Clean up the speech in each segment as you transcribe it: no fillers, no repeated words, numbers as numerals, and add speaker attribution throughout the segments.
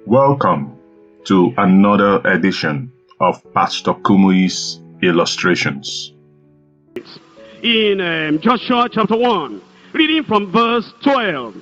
Speaker 1: Welcome to another edition of Pastor Kumuyi's Illustrations.
Speaker 2: In Joshua chapter 1, reading from verse 12.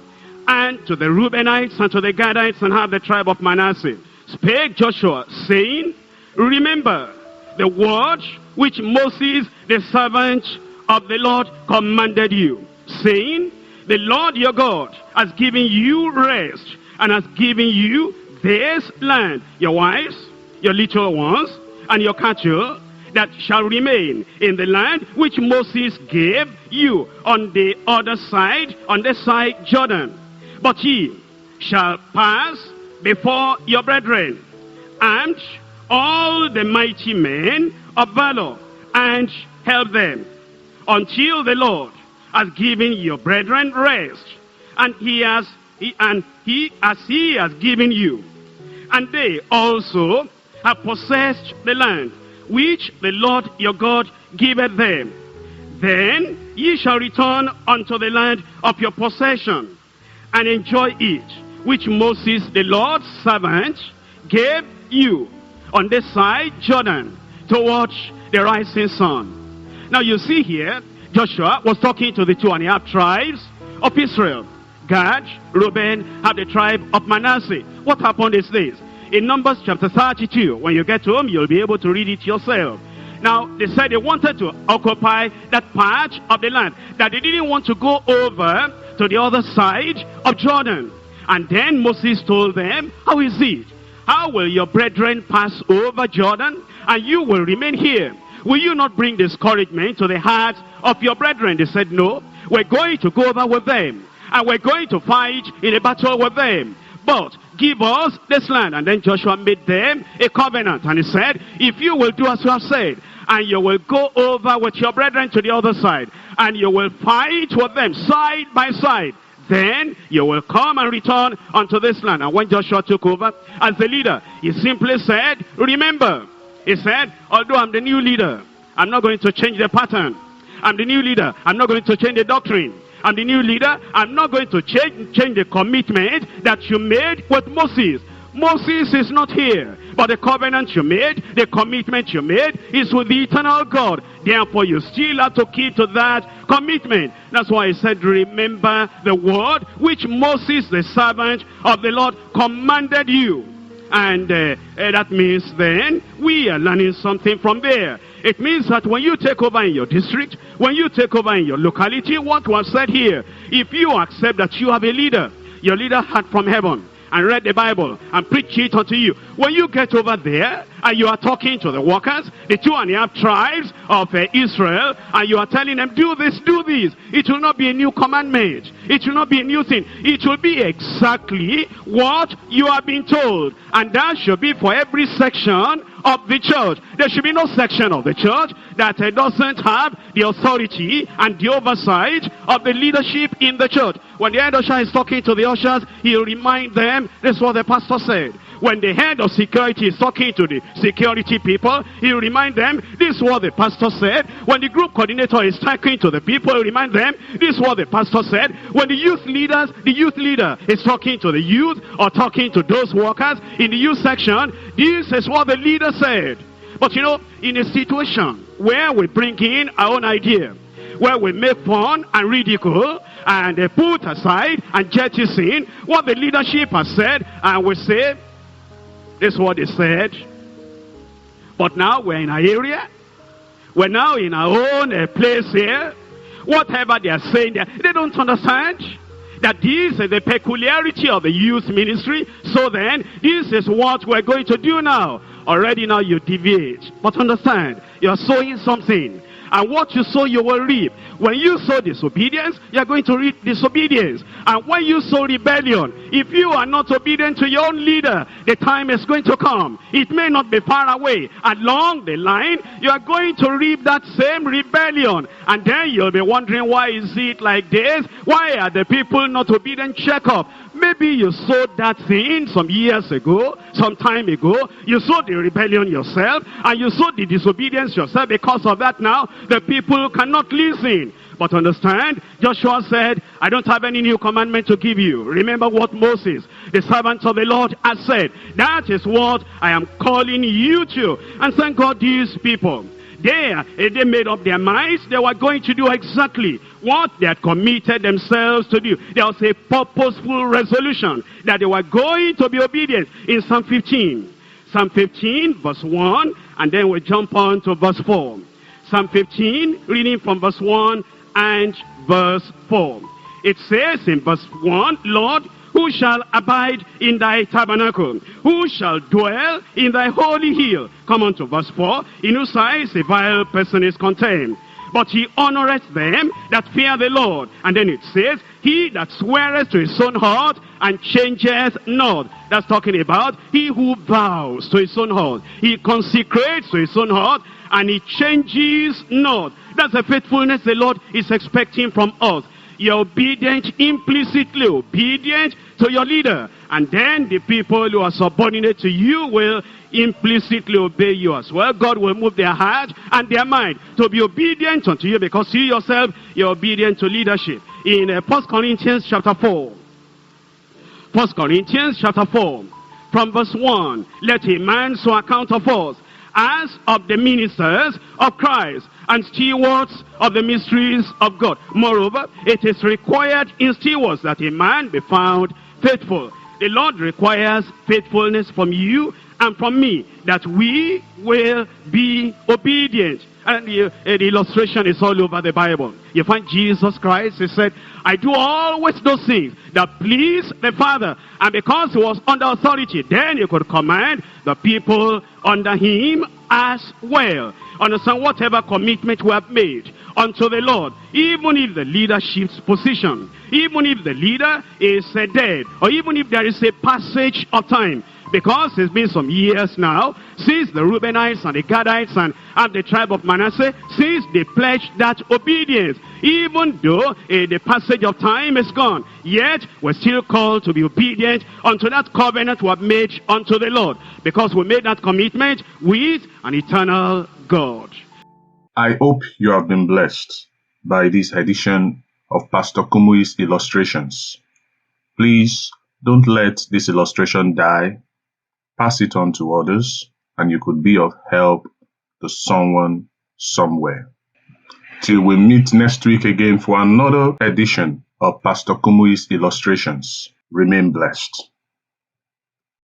Speaker 2: And to the Reubenites and to the Gadites and half the tribe of Manasseh spake Joshua, saying, Remember the word which Moses, the servant of the Lord, commanded you, saying, The Lord your God has given you rest, and has given you this land, your wives, your little ones, and your cattle, that shall remain in the land which Moses gave you on the other side, on the side Jordan. But ye shall pass before your brethren, and all the mighty men of valor, and help them, until the Lord has given your brethren rest, and he as he has given you. And they also have possessed the land which the Lord your God giveth them. Then ye shall return unto the land of your possession, and enjoy it, which Moses the Lord's servant gave you on this side Jordan, towards the rising sun. Now you see here, Joshua was talking to the 2.5 tribes of Israel. Gad, Reuben, have the tribe of Manasseh. What happened is this. In Numbers chapter 32, when you get home, you'll be able to read it yourself. Now, they said they wanted to occupy that part of the land, that they didn't want to go over to the other side of Jordan. And then Moses told them, how is it? How will your brethren pass over Jordan, and you will remain here? Will you not bring discouragement to the hearts of your brethren? They said, no, we're going to go over with them, and we're going to fight in a battle with them. But give us this land. And then Joshua made them a covenant, and he said, if you will do as you have said, and you will go over with your brethren to the other side, and you will fight with them side by side, then you will come and return unto this land. And when Joshua took over as the leader, he simply said, remember, he said, although I'm the new leader, I'm not going to change the pattern. I'm the new leader, I'm not going to change the doctrine. I'm the new leader, I'm not going to change the commitment that you made with Moses. Moses is not here, but the covenant you made, the commitment you made is with the eternal God. Therefore, you still have to keep to that commitment. That's why he said, remember the word which Moses, the servant of the Lord, commanded you. And that means then we are learning something from there. It means that when you take over in your district, when you take over in your locality, what was said here, if you accept that you have a leader, your leader heard from heaven and read the Bible and preach it unto you. When you get over there and you are talking to the workers, the 2.5 tribes of Israel, and you are telling them, do this, it will not be a new commandment. It will not be a new thing. It will be exactly what you have been told. And that should be for every section of the church. There should be no section of the church that doesn't have the authority and the oversight of the leadership in the church. When the head usher is talking to the ushers, he'll remind them, this is what the pastor said. When the head of security is talking to the security people, he'll remind them, this is what the pastor said. When the group coordinator is talking to the people, he'll remind them, this is what the pastor said. When the youth leader is talking to the youth or talking to those workers in the youth section, this is what the leader said. But you know, in a situation where we bring in our own idea, where we make fun and ridicule and put aside and jettison what the leadership has said, and we say, this is what they said. But now we're in our area, we're now in our own place here. Whatever they are saying there, they don't understand that this is the peculiarity of the youth ministry. So then, this is what we're going to do now. Already now you deviate. But understand, you're sowing something. And what you sow, you will reap. When you sow disobedience, you're going to reap disobedience. And when you sow rebellion, if you are not obedient to your own leader, the time is going to come. It may not be far away. Along the line, you are going to reap that same rebellion. And then you'll be wondering, why is it like this? Why are the people not obedient? Check up. Maybe you sowed that thing some years ago, some time ago. You sowed the rebellion yourself, and you sowed the disobedience yourself. Because of that now, the people cannot listen. But understand, Joshua said, I don't have any new commandment to give you. Remember what Moses, the servant of the Lord, has said. That is what I am calling you to. And thank God these people, they made up their minds. They were going to do exactly what they had committed themselves to do. There was a purposeful resolution that they were going to be obedient. In Psalm 15, Psalm 15 verse 1, and then we jump on to verse 4. Psalm 15, reading from verse 1 and verse 4. It says in verse 1, Lord, who shall abide in thy tabernacle? Who shall dwell in thy holy hill? Come on to verse 4. In whose eyes a vile person is contained. But he honoreth them that fear the Lord. And then it says, he that sweareth to his own heart and changeth not. That's talking about he who vows to his own heart. He consecrates to his own heart and he changes not. That's the faithfulness the Lord is expecting from us. You're obedient, implicitly obedient to your leader. And then the people who are subordinate to you will implicitly obey you as well. God will move their heart and their mind to be obedient unto you, because you yourself, you're obedient to leadership. In 1 Corinthians chapter 4. 1 Corinthians chapter 4. From verse 1. Let a man so account of us as of the ministers of Christ and stewards of the mysteries of God. Moreover, it is required in stewards that a man be found faithful. The Lord requires faithfulness from you and from me, that we will be obedient. And the illustration is all over the Bible. You find Jesus Christ, he said, I do always those things that please the Father. And because he was under authority, then he could command the people under him as well. Understand, whatever commitment we have made unto the Lord, even if the leadership's position, even if the leader is dead, or even if there is a passage of time, because it's been some years now since the Reubenites and the Gadites and the tribe of Manasseh, since they pledged that obedience. Even though the passage of time is gone, yet we're still called to be obedient unto that covenant we have made unto the Lord, because we made that commitment with an eternal God.
Speaker 1: I hope you have been blessed by this edition of Pastor Kumuyi's illustrations. Please don't let this illustration die. Pass it on to others, and you could be of help to someone somewhere. Till we meet next week again for another edition of Pastor Kumuyi's illustrations. Remain blessed.